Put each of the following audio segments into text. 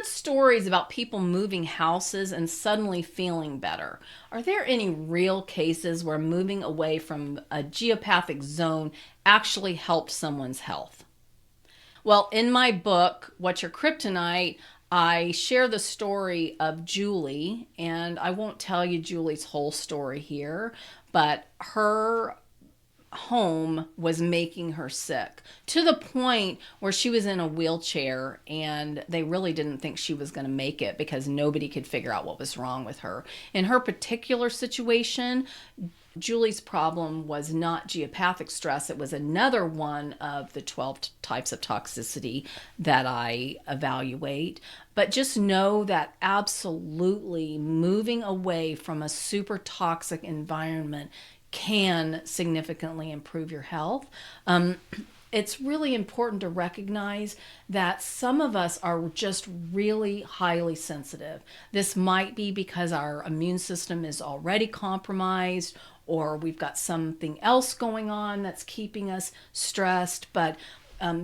heard stories about people moving houses and suddenly feeling better. Are there any real cases where moving away from a geopathic zone actually helped someone's health? Well, in my book, What's Your Kryptonite, I share the story of Julie, and I won't tell you Julie's whole story here, but her home was making her sick to the point where she was in a wheelchair and they really didn't think she was going to make it because nobody could figure out what was wrong with her. In her particular situation, Julie's problem was not geopathic stress. It was another one of the 12 types of toxicity that I evaluate. But just know that absolutely moving away from a super toxic environment can significantly improve your health. It's really important to recognize that some of us are just really highly sensitive. This might be because our immune system is already compromised, or we've got something else going on that's keeping us stressed. But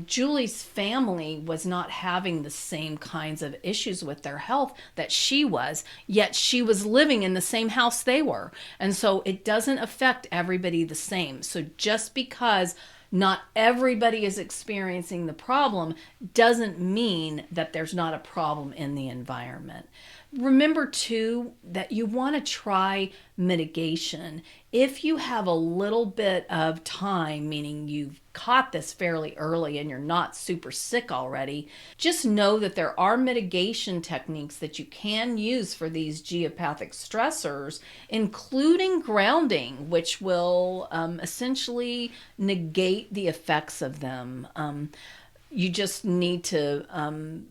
Julie's family was not having the same kinds of issues with their health that she was, yet she was living in the same house they were. And so it doesn't affect everybody the same. So just because not everybody is experiencing the problem doesn't mean that there's not a problem in the environment. Remember too that you want to try mitigation. If you have a little bit of time, meaning you've caught this fairly early and you're not super sick already, just know that there are mitigation techniques that you can use for these geopathic stressors, including grounding, which will essentially negate the effects of them. You just need to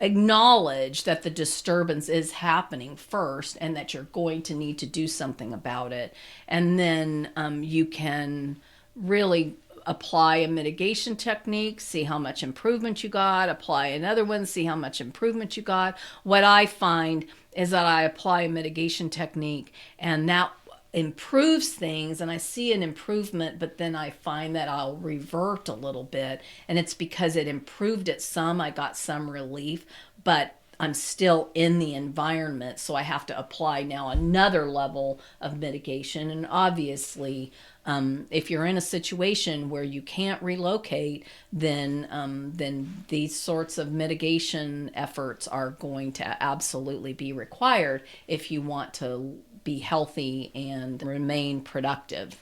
acknowledge that the disturbance is happening first and that you're going to need to do something about it. And then you can really apply a mitigation technique, see how much improvement you got, apply another one, see how much improvement you got. What I find is that I apply a mitigation technique and that improves things and I see an improvement, but then I find that I'll revert a little bit, and it's because it improved it some, I got some relief, but I'm still in the environment, so I have to apply now another level of mitigation. And obviously, if you're in a situation where you can't relocate, then these sorts of mitigation efforts are going to absolutely be required if you want to be healthy and remain productive.